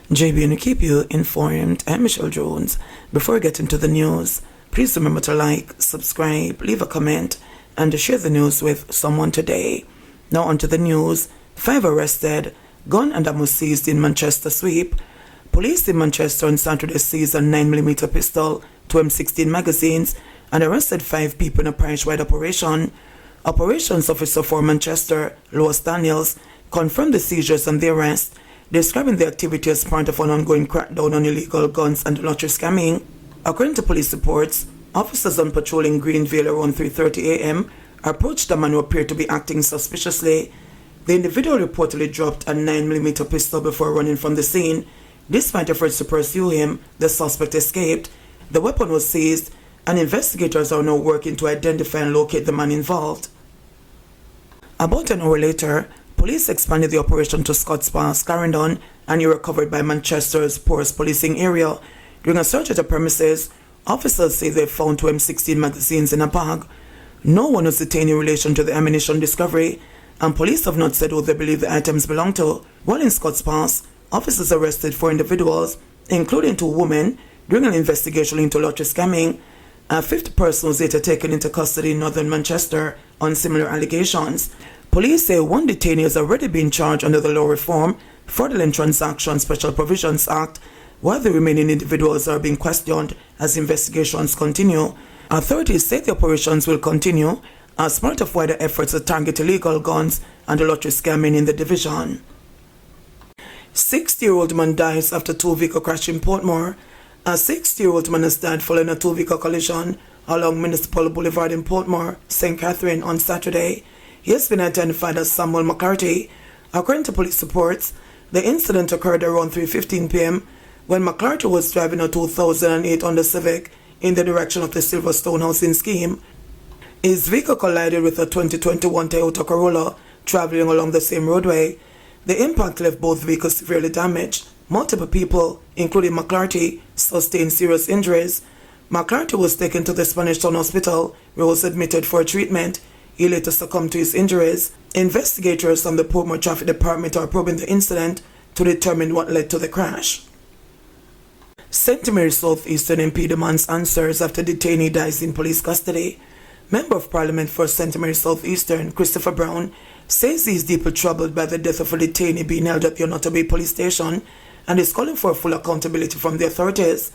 JBNN keep you informed. I'm Michelle Jones. Before I get into the news, please remember to like, subscribe, leave a comment, and to share the news with someone today. Now onto the news. 5 arrested, gun and ammo seized in Manchester sweep. Police in Manchester on Saturday seized a 9mm pistol, 2 M16 magazines, and arrested 5 people in a parish-wide operation. Operations Officer for Manchester, Lois Daniels, confirmed the seizures and the arrest, describing the activity as part of an ongoing crackdown on illegal guns and lottery scamming. According to police reports, officers on patrol in Greenville around 3:30 a.m. approached a man who appeared to be acting suspiciously. The individual reportedly dropped a 9mm pistol before running from the scene. Despite efforts to pursue him, the suspect escaped. The weapon was seized, and investigators are now working to identify and locate the man involved. About an hour later, police expanded the operation to Scots Pass, Clarendon, and you were covered by Manchester's poorest policing area. During a search at the premises, officers say they found 2 M16 magazines in a bag. No one was detained in relation to the ammunition discovery, and police have not said who they believe the items belong to. While in Scots Pass, officers arrested 4 individuals, including 2 women, during an investigation into lottery scamming. A 5th person was later taken into custody in northern Manchester on similar allegations. Police say 1 detainee has already been charged under the Law Reform, Fraudulent Transaction Special Provisions Act, while the remaining individuals are being questioned as investigations continue. Authorities say the operations will continue as part of wider efforts to target illegal guns and lottery scamming in the division. 60-year-old man dies after 2-vehicle crash in Portmore. A 60-year-old man has died following a 2-vehicle collision along Municipal Boulevard in Portmore, St. Catherine on Saturday. He has been identified as Samuel McCarthy. According to police reports, the incident occurred around 3:15 p.m. when McCarthy was driving a 2008 Honda Civic in the direction of the Silverstone housing scheme. His vehicle collided with a 2021 Toyota Corolla traveling along the same roadway. The impact left both vehicles severely damaged. Multiple people, including McCarthy, sustained serious injuries. McCarthy was taken to the Spanish Town Hospital, where he was admitted for treatment. He later succumbed to his injuries. Investigators from the Portmore Traffic Department are probing the incident to determine what led to the crash. St. Mary South Eastern MP demands answers after detainee dies in police custody. Member of Parliament for St. Mary South Eastern, Christopher Brown, says he is deeply troubled by the death of a detainee being held at the Onotobe police station and is calling for full accountability from the authorities.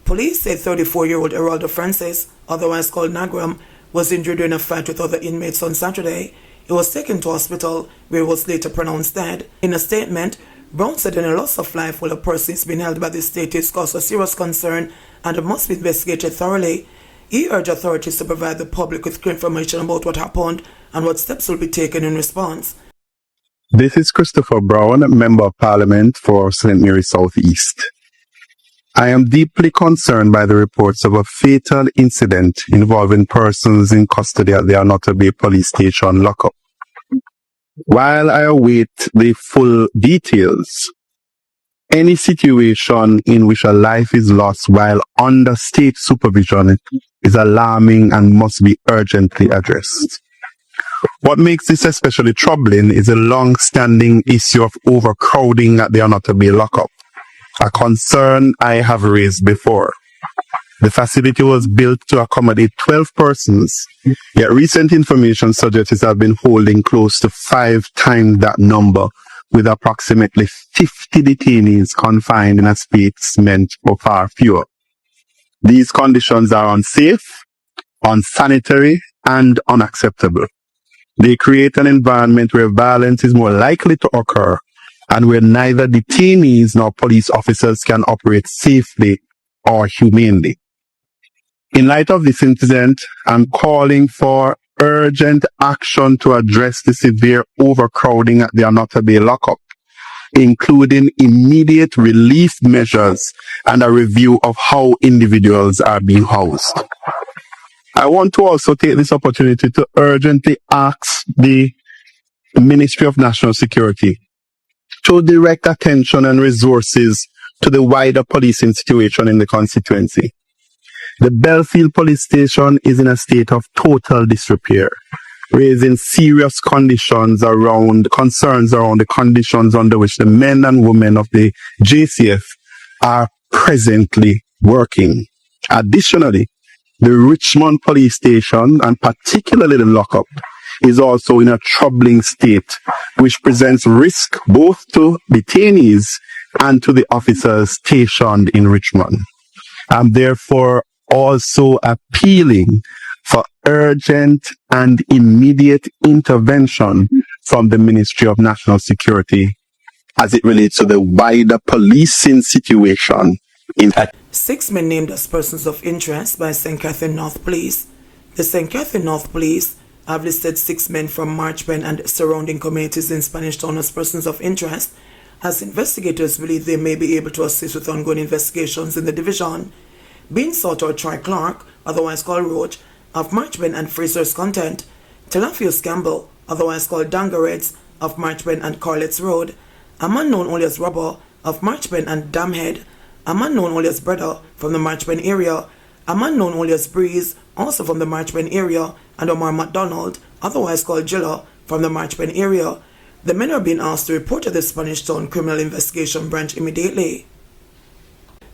Police say 34-year-old Geraldo Francis, otherwise called Nagram, was injured in a fight with other inmates on Saturday. He was taken to hospital, where he was later pronounced dead. In a statement, Brown said any loss of life while a person is being held by the state is cause of serious concern and must be investigated thoroughly. He urged authorities to provide the public with clear information about what happened and what steps will be taken in response. This is Christopher Brown, Member of Parliament for St. Mary South East. I am deeply concerned by the reports of a fatal incident involving persons in custody at the Onotobe police station lockup. While I await the full details, any situation in which a life is lost while under state supervision is alarming and must be urgently addressed. What makes this especially troubling is a long-standing issue of overcrowding at the Onotobe lockup, a concern I have raised before. The facility was built to accommodate 12 persons, yet recent information suggests it has been holding close to 5 times that number, with approximately 50 detainees confined in a space meant for far fewer. These conditions are unsafe, unsanitary, and unacceptable. They create an environment where violence is more likely to occur and where neither detainees nor police officers can operate safely or humanely. In light of this incident, I'm calling for urgent action to address the severe overcrowding at the Onotobe lockup, including immediate relief measures and a review of how individuals are being housed. I want to also take this opportunity to urgently ask the Ministry of National Security to direct attention and resources to the wider policing situation in the constituency. The Belfield police station is in a state of total disrepair. raising serious concerns around the conditions under which the men and women of the JCF are presently working. Additionally, the Richmond police station, and particularly the lockup, is also in a troubling state, which presents risk both to detainees and to the officers stationed in Richmond. I'm therefore also appealing for urgent and immediate intervention from the Ministry of National Security as it relates to the wider policing situation in 6 men named as persons of interest by St. Catherine North Police. The St. Catherine North Police have listed 6 men from Marchpen and surrounding communities in Spanish Town as persons of interest, as investigators believe they may be able to assist with ongoing investigations in the division. Being sought are Troy Clark, otherwise called Roach, of Marchpen and Fraser's Content, Telafius Campbell, otherwise called Dangareds, of Marchpen and Carlet's Road, a man known only as Rubber, of Marchpen and Damhead, a man known only as Brother from the Marchpen area, a man known only as Breeze, also from the Marchpen area, and Omar MacDonald, otherwise called Jilla, from the Marchpen area. The men are being asked to report to the Spanish Town Criminal Investigation Branch immediately.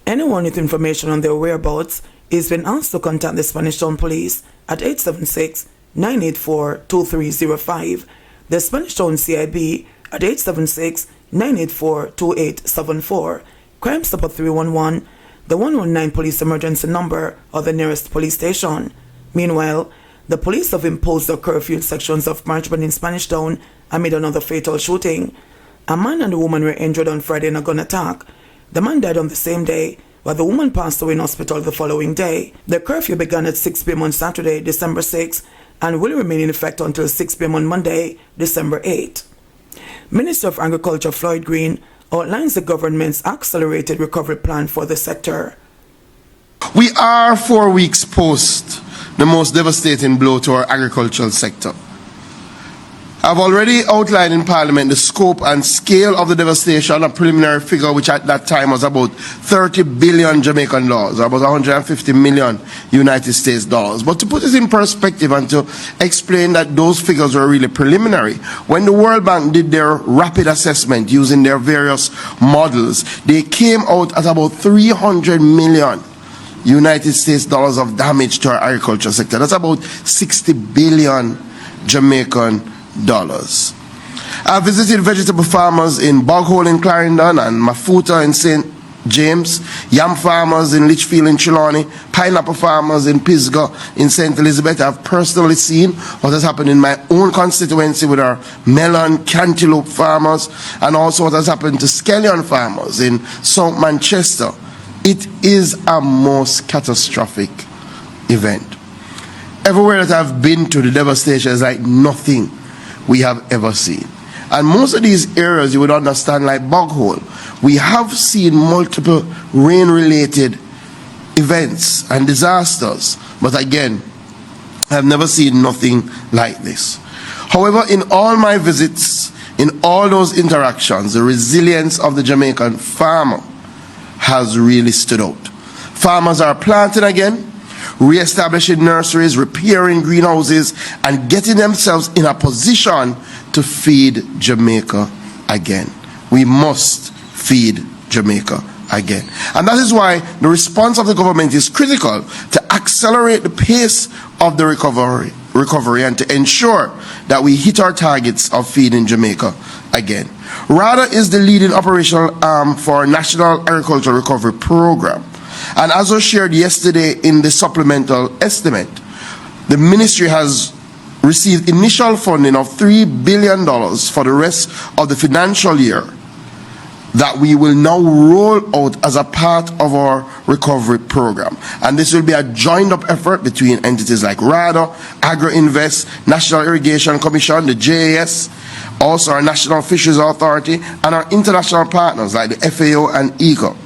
Anyone with information on their whereabouts is being asked to contact the Spanish Town Police at 876-984-2305, the Spanish Town CIB at 876-984-2874, Crime Stopper 311, the 119 police emergency number, or the nearest police station. Meanwhile, the police have imposed the curfew sections of Marchpen in Spanish Town amid another fatal shooting. A man and a woman were injured on Friday in a gun attack. The man died on the same day, while the woman passed away in hospital the following day. The curfew began at 6 p.m. on Saturday, December 6, and will remain in effect until 6 p.m. on Monday, December 8. Minister of Agriculture Floyd Green outlines the government's accelerated recovery plan for the sector. We are 4 weeks post the most devastating blow to our agricultural sector. I've already outlined in Parliament the scope and scale of the devastation, a preliminary figure which at that time was about 30 billion Jamaican dollars, or about 150 million United States dollars. But to put it in perspective and to explain that those figures were really preliminary, when the World Bank did their rapid assessment using their various models, they came out at about 300 million United States dollars of damage to our agriculture sector. That's about 60 billion Jamaican dollars. I visited vegetable farmers in Bog Hole in Clarendon and Mafuta in St. James, yam farmers in Litchfield in Trelawney, pineapple farmers in Pisgah in St. Elizabeth. I've personally seen what has happened in my own constituency with our melon, cantaloupe farmers, and also what has happened to scallion farmers in South Manchester. It is a most catastrophic event. Everywhere that I've been to, the devastation is like nothing we have ever seen. And most of these areas, you would understand, like Bog Hole, we have seen multiple rain-related events and disasters. But again, I've never seen nothing like this. However, in all my visits, in all those interactions, the resilience of the Jamaican farmer has really stood out. Farmers are planting again, re-establishing nurseries, repairing greenhouses, and getting themselves in a position to feed Jamaica again. We must feed Jamaica again. And that is why the response of the government is critical to accelerate the pace of the recovery and to ensure that we hit our targets of feeding Jamaica again. RADA is the leading operational arm for our National Agricultural Recovery Program. And as was shared yesterday in the supplemental estimate, the ministry has received initial funding of $3 billion for the rest of the financial year that we will now roll out as a part of our recovery program. And this will be a joined-up effort between entities like RADA, Agro-Invest, National Irrigation Commission, the JAS, also our National Fisheries Authority, and our international partners like the FAO and ECO.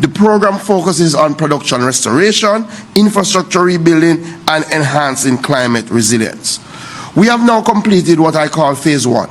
The program focuses on production restoration, infrastructure rebuilding, and enhancing climate resilience. We have now completed what I call phase 1.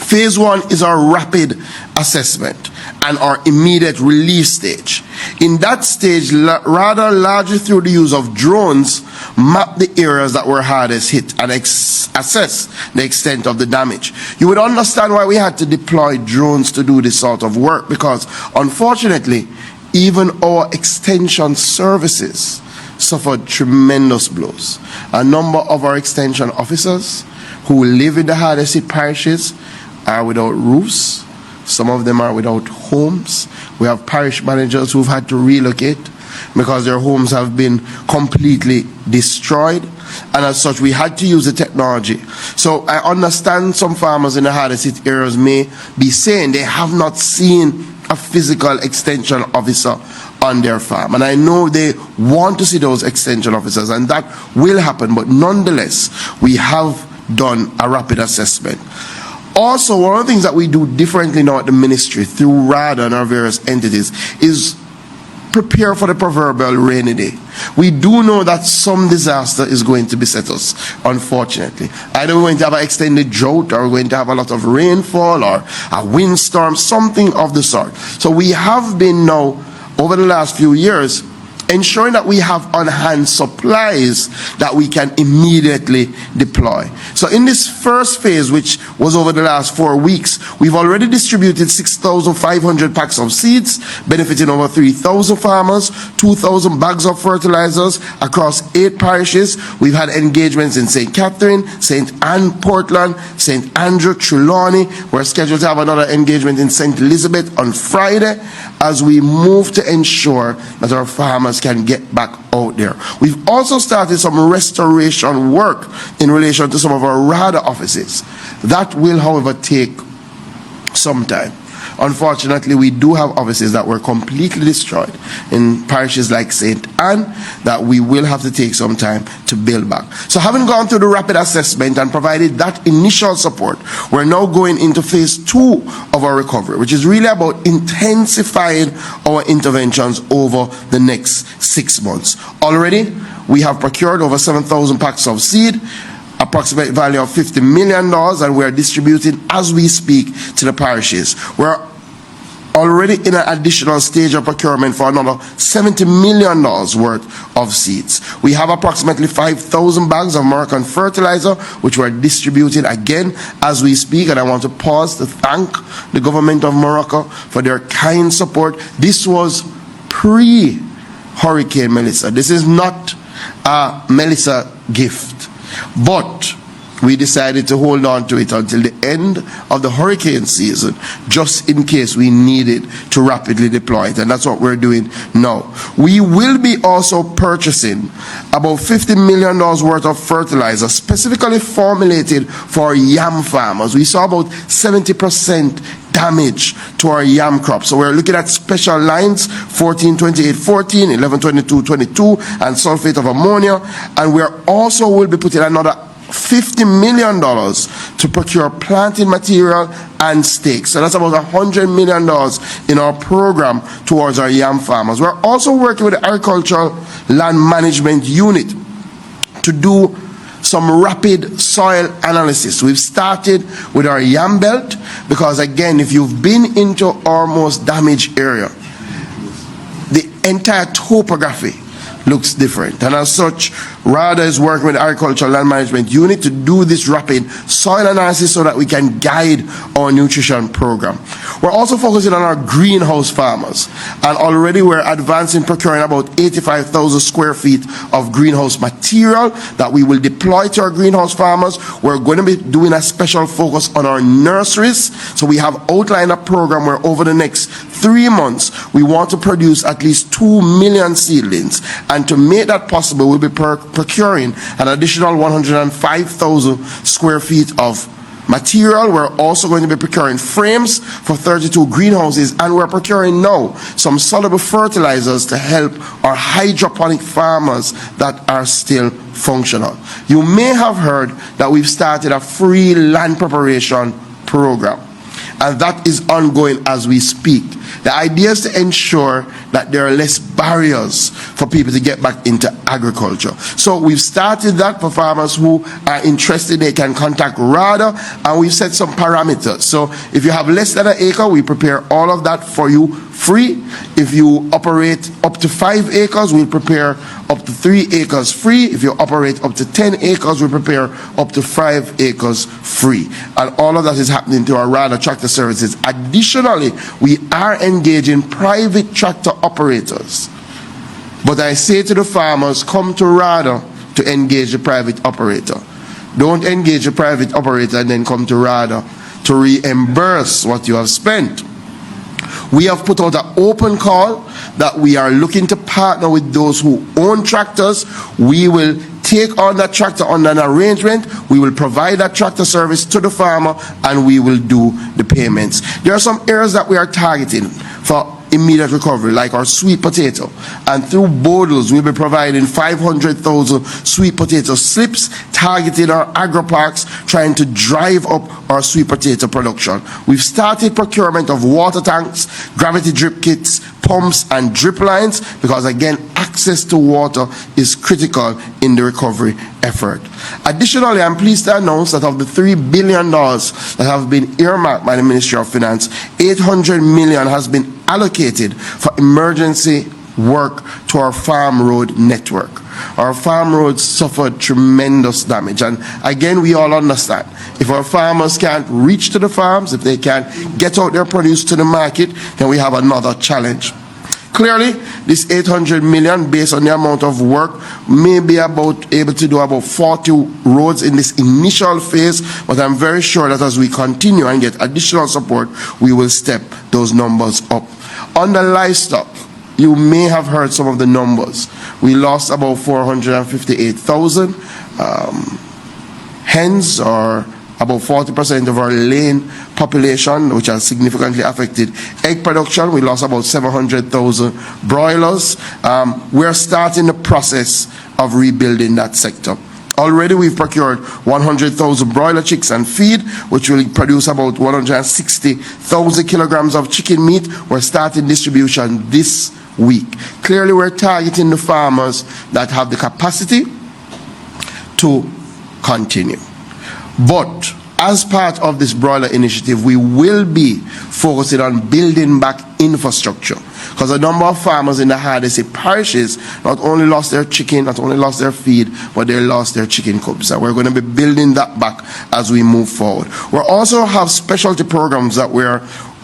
Phase 1 is our rapid assessment and our immediate relief stage. In that stage, rather largely through the use of drones, map the areas that were hardest hit and assess the extent of the damage. You would understand why we had to deploy drones to do this sort of work, because unfortunately, even our extension services suffered tremendous blows. A number of our extension officers who live in the hardest hit parishes are without roofs. Some of them are without homes. We have parish managers who've had to relocate because their homes have been completely destroyed. And as such, we had to use the technology. So I understand some farmers in the hardest hit areas may be saying they have not seen a physical extension officer on their farm. And I know they want to see those extension officers, and that will happen. But nonetheless, we have done a rapid assessment. Also, one of the things that we do differently now at the ministry through RADA and our various entities is prepare for the proverbial rainy day. We do know that some disaster is going to beset us, unfortunately. Either we're going to have an extended drought, or we're going to have a lot of rainfall, or a windstorm, something of the sort. So we have been now, over the last few years, ensuring that we have on-hand supplies that we can immediately deploy. So in this first phase, which was over the last 4 weeks, we've already distributed 6,500 packs of seeds, benefiting over 3,000 farmers, 2,000 bags of fertilizers across 8 parishes. We've had engagements in St. Catherine, St. Anne, Portland, St. Andrew, Trelawney. We're scheduled to have another engagement in St. Elizabeth on Friday, as we move to ensure that our farmers can get back out there. We've also started some restoration work in relation to some of our RADA offices. That will, however, take some time. Unfortunately, we do have offices that were completely destroyed in parishes like St. Anne that we will have to take some time to build back. So having gone through the rapid assessment and provided that initial support, we're now going into phase 2 of our recovery, which is really about intensifying our interventions over the next 6 months. Already, we have procured over 7,000 packs of seed, approximate value of $50 million, and we are distributing as we speak to the parishes. We're already in an additional stage of procurement for another $70 million worth of seeds. We have approximately 5,000 bags of American fertilizer, which we're distributing again as we speak, and I want to pause to thank the government of Morocco for their kind support. This was pre-Hurricane Melissa. This is not a Melissa gift. But we decided to hold on to it until the end of the hurricane season, just in case we needed to rapidly deploy it, and that's what we're doing now. We will be also purchasing about $50 million worth of fertilizer, specifically formulated for yam farmers. We saw about 70% damage to our yam crop. So we're looking at special lines, 14-28-14, 11-22-22, and sulfate of ammonia. And we're also will be putting another $50 million to procure planting material and stakes. So that's about $100 million in our program towards our yam farmers. We're also working with the Agricultural Land Management Unit to do some rapid soil analysis. We've started with our yam belt because, again, if you've been into our most damaged area, the entire topography looks different. And as such, RADA is working with the Agricultural Land Management Unit to do this rapid soil analysis so that we can guide our nutrition program. We're also focusing on our greenhouse farmers, and already we're advancing procuring about 85,000 square feet of greenhouse material that we will deploy to our greenhouse farmers. We're going to be doing a special focus on our nurseries. So we have outlined a program where over the next 3 months, we want to produce at least 2 million seedlings. And to make that possible, we'll be procuring an additional 105,000 square feet of material. We're also going to be procuring frames for 32 greenhouses, and we're procuring now some soluble fertilizers to help our hydroponic farmers that are still functional. You may have heard that we've started a free land preparation program, and that is ongoing as we speak. The idea is to ensure that there are less barriers for people to get back into agriculture. So we've started that for farmers who are interested. They can contact RADA, and we've set some parameters. So if you have less than an acre, we prepare all of that for you free. If you operate up to 5 acres, we'll prepare up to 3 acres free. If you operate up to 10 acres, we prepare up to 5 acres free. And all of that is happening through our RADA tractor services. Additionally, we are engaging private tractor operators. But I say to the farmers, come to RADA to engage the private operator. Don't engage the private operator and then come to RADA to reimburse what you have spent. We have put out an open call that we are looking to partner with those who own tractors. We will take on that tractor on an arrangement. We will provide that tractor service to the farmer, and we will do the payments. There are some areas that we are targeting for immediate recovery, like our sweet potato. And through Bodles, we'll be providing 500,000 sweet potato slips, targeting our agri-parks, trying to drive up our sweet potato production. We've started procurement of water tanks, gravity drip kits, pumps, and drip lines, because again, access to water is critical in the recovery effort. Additionally, I'm pleased to announce that of the $3 billion that have been earmarked by the Ministry of Finance, $800 million has been allocated for emergency work to our farm road network. Our farm roads suffered tremendous damage, and again, we all understand, if our farmers can't reach to the farms, if they can't get out their produce to the market, then we have another challenge. Clearly, this $800 million, based on the amount of work, may be able to do about 40 roads in this initial phase, but I'm very sure that as we continue and get additional support, we will step those numbers up. On the livestock, you may have heard some of the numbers. We lost about 458,000 hens, or about 40% of our laying population, which has significantly affected egg production. We lost about 700,000 broilers. We're starting the process of rebuilding that sector. Already we've procured 100,000 broiler chicks and feed, which will produce about 160,000 kilograms of chicken meat. We're starting distribution this week. Clearly, we're targeting the farmers that have the capacity to continue. But as part of this broiler initiative, we will be focusing on building back infrastructure, because a number of farmers in the hardest hit parishes not only lost their chicken, not only lost their feed, but they lost their chicken coops. And we're going to be building that back as we move forward. We'll also have specialty programs that we're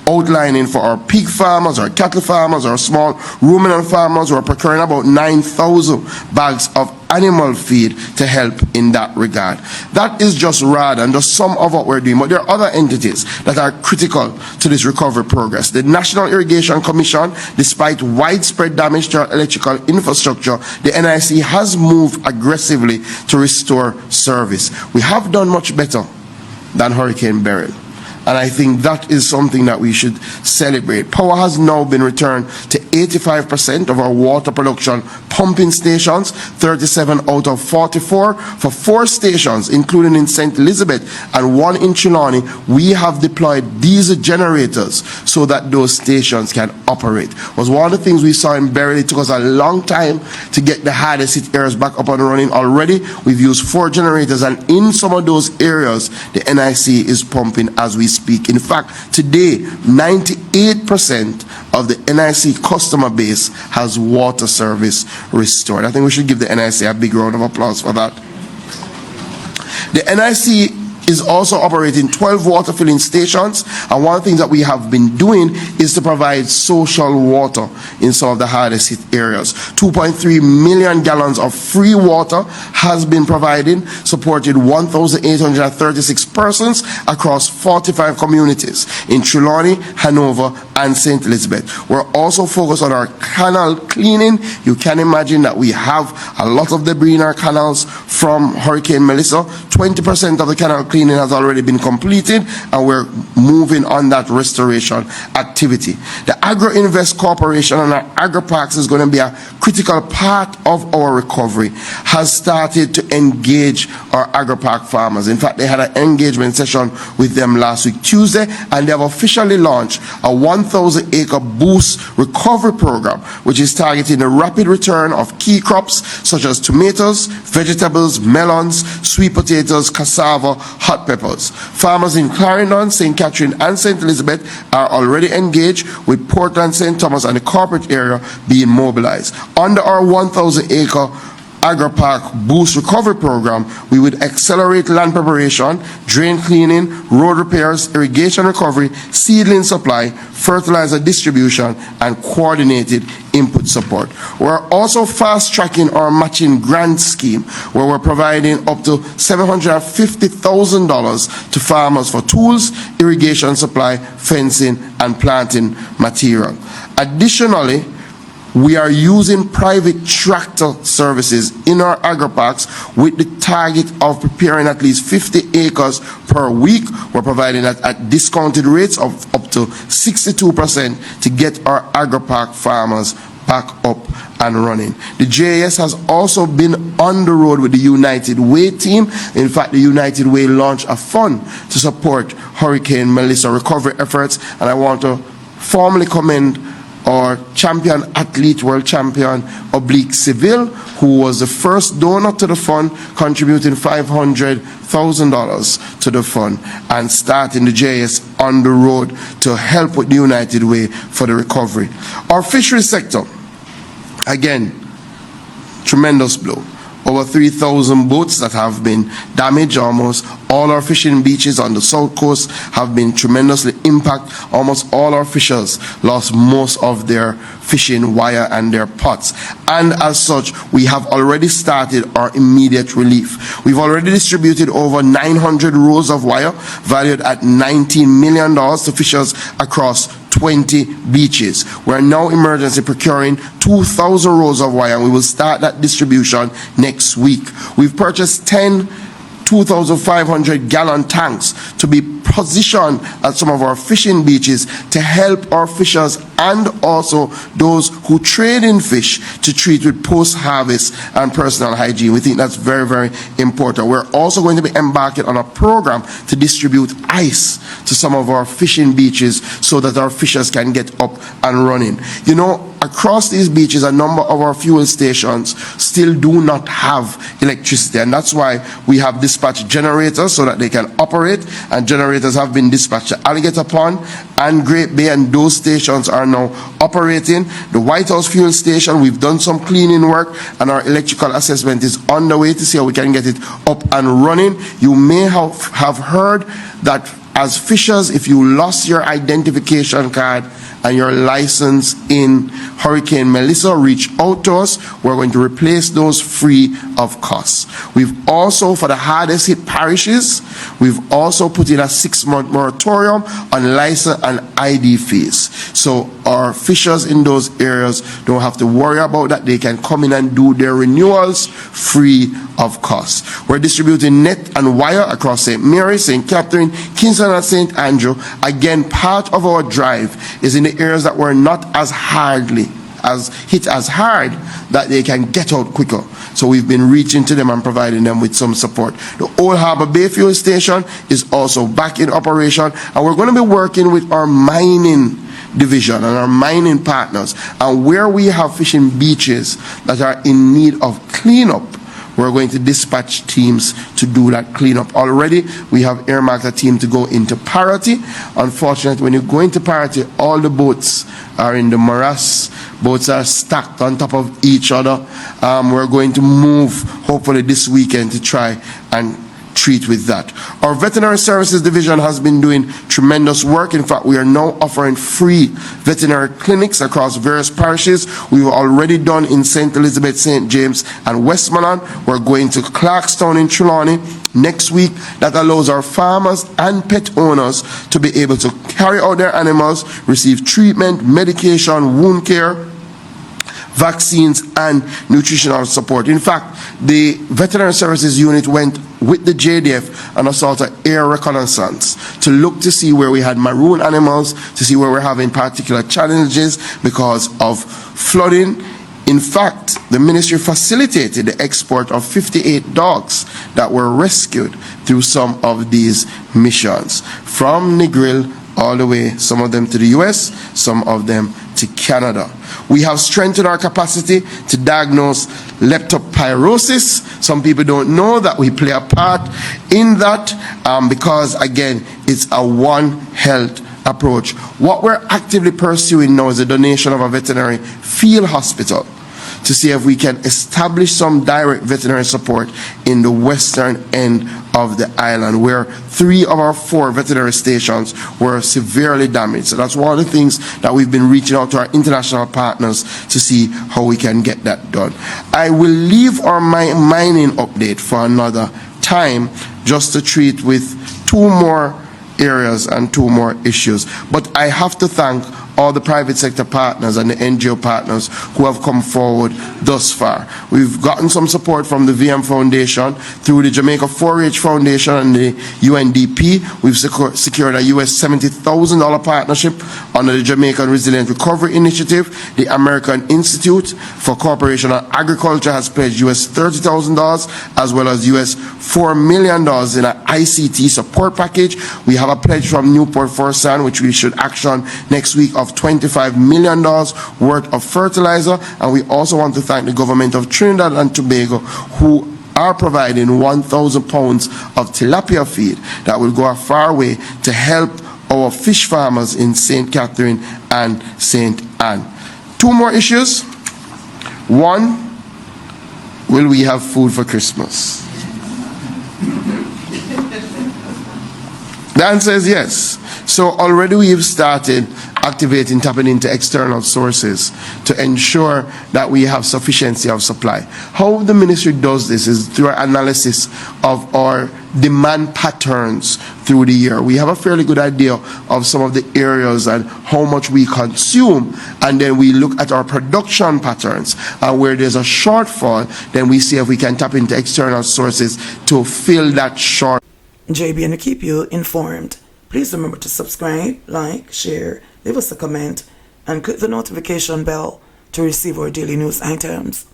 outlining for our pig farmers, our cattle farmers, our small ruminant farmers. We're procuring about 9,000 bags of animal feed to help in that regard. That is just RADA and just some of what we're doing, but there are other entities that are critical to this recovery progress. The National Irrigation Commission, despite widespread damage to our electrical infrastructure, the NIC has moved aggressively to restore service. We have done much better than Hurricane Beryl, and I think that is something that we should celebrate. Power has now been returned to 85% of our water production pumping stations, 37 out of 44. For 4 stations, including in St. Elizabeth and 1 in Trelawney, we have deployed diesel generators so that those stations can operate. It was one of the things we saw in Beryl. It took us a long time to get the hardest hit areas back up and running. Already, we've used 4 generators, and in some of those areas, the NIC is pumping as we speak. In fact, today, 98% of the NIC customer base has water service restored. I think we should give the NIC a big round of applause for that. The NIC is also operating 12 water filling stations, and one of the things that we have been doing is to provide social water in some of the hardest hit areas. 2.3 million gallons of free water has been provided, supported 1,836 persons across 45 communities in Trelawney, Hanover, and St. Elizabeth. We're also focused on our canal cleaning. You can imagine that we have a lot of debris in our canals from Hurricane Melissa. 20% of the canal cleaning has already been completed, and we're moving on that restoration activity. The Agro-Invest Corporation and our agri-parks is going to be a critical part of our recovery, has started to engage our agri-park farmers. In fact, they had an engagement session with them last week, Tuesday, and they have officially launched a 1,000 1,000-acre Boost Recovery Program, which is targeting the rapid return of key crops such as tomatoes, vegetables, melons, sweet potatoes, cassava, hot peppers. Farmers in Clarendon, St. Catherine, and St. Elizabeth are already engaged, with Portland, St. Thomas, and the corporate area being mobilized. Under our 1,000-acre Agri-Park Boost Recovery Program, we would accelerate land preparation, drain cleaning, road repairs, irrigation recovery, seedling supply, fertilizer distribution, and coordinated input support. We're also fast-tracking our matching grant scheme, where we're providing up to $750,000 to farmers for tools, irrigation supply, fencing, and planting material. Additionally, we are using private tractor services in our agri-parks with the target of preparing at least 50 acres per week. We're providing that at discounted rates of up to 62% to get our agri-park farmers back up and running. The JAS has also been on the road with the United Way team. In fact, the United Way launched a fund to support Hurricane Melissa recovery efforts, and I want to formally commend our champion athlete, world champion Seville, who was the first donor to the fund, contributing $500,000 to the fund and starting the JS on the road to help with the United Way for the recovery. Our fisheries sector, again, tremendous blow. Over 3,000 boats that have been damaged. Almost all our fishing beaches on the south coast have been tremendously impacted. Almost all our fishers lost most of their fishing wire and their pots. And as such, we have already started our immediate relief. We've already distributed over 900 rolls of wire valued at $19 million to fishers across 20 beaches. We're now emergency procuring 2,000 rolls of wire, and we will start that distribution next week. We've purchased 10 2,500-gallon tanks to be positioned at some of our fishing beaches to help our fishers and also those who trade in fish to treat with post-harvest and personal hygiene. We think that's very, very important. We're also going to be embarking on a program to distribute ice to some of our fishing beaches so that our fishers can get up and running. You know, across these beaches, a number of our fuel stations still do not have electricity, and that's why we have dispatched generators so that they can operate, and generators have been dispatched to Alligator Pond and Great Bay, and those stations are now operating. The White House fuel station, we've done some cleaning work, and our electrical assessment is on the way to see how we can get it up and running. You may have heard that as fishers, if you lost your identification card and your license in Hurricane Melissa, reach out to us. We're going to replace those free of cost. We've also, for the hardest hit parishes, we've also put in a 6-month moratorium on license and ID fees. So our fishers in those areas don't have to worry about that. They can come in and do their renewals free of cost. We're distributing net and wire across St. Mary, St. Catherine, Kingston, and St. Andrew. Again, part of our drive is in the areas that were not as hit as hard, that they can get out quicker. So we've been reaching to them and providing them with some support. The Old Harbour Bay fuel station is also back in operation, and we're going to be working with our mining division and our mining partners, and where we have fishing beaches that are in need of cleanup, we're going to dispatch teams to do that cleanup. Already, we have earmarked a team to go into Parity. Unfortunately, when you go into Parity, all the boats are in the morass. Boats are stacked on top of each other. We're going to move, hopefully this weekend, to try and treat with that. Our veterinary services division has been doing tremendous work. In fact, we are now offering free veterinary clinics across various parishes. We've already done in St. Elizabeth, St. James, and Westmoreland. We're going to Clarkstown in Trelawney next week. That allows our farmers and pet owners to be able to carry out their animals, receive treatment, medication, wound care, vaccines, and nutritional support. In fact, the veterinary services unit went with the JDF on a sort of air reconnaissance to look to see where we had maroon animals, to see where we're having particular challenges because of flooding. In fact, the ministry facilitated the export of 58 dogs that were rescued through some of these missions from Negril all the way, some of them to the US, some of them to Canada. We have strengthened our capacity to diagnose leptospirosis. Some people don't know that we play a part in that because, again, it's a One Health approach. What we're actively pursuing now is a donation of a veterinary field hospital to see if we can establish some direct veterinary support in the western end of the island, where 3 of our 4 veterinary stations were severely damaged. So that's one of the things that we've been reaching out to our international partners to see how we can get that done. I will leave our mining update for another time, just to treat with 2 more areas and 2 more issues. But I have to thank all the private sector partners and the NGO partners who have come forward thus far. We've gotten some support from the VM Foundation through the Jamaica 4-H Foundation and the UNDP. We've secured a US $70,000 partnership under the Jamaican Resilient Recovery Initiative. The American Institute for Cooperation on Agriculture has pledged US $30,000 as well as US $4 million in an ICT support package. We have a pledge from Newport Forsan, which we should action next week, of $25 million worth of fertilizer. And we also want to thank the government of Trinidad and Tobago, who are providing 1,000 pounds of tilapia feed that will go a far way to help our fish farmers in St. Catherine and St. Anne. 2 more issues. 1, will we have food for Christmas? The answer is yes. So already we've started tapping into external sources to ensure that we have sufficiency of supply. How the ministry does this is through an analysis of our demand patterns through the year. We have a fairly good idea of some of the areas and how much we consume, and then we look at our production patterns, and where there's a shortfall, then we see if we can tap into external sources to fill that short. JBNN keep you informed. Please remember to subscribe, like, share, leave us a comment, and click the notification bell to receive our daily news items.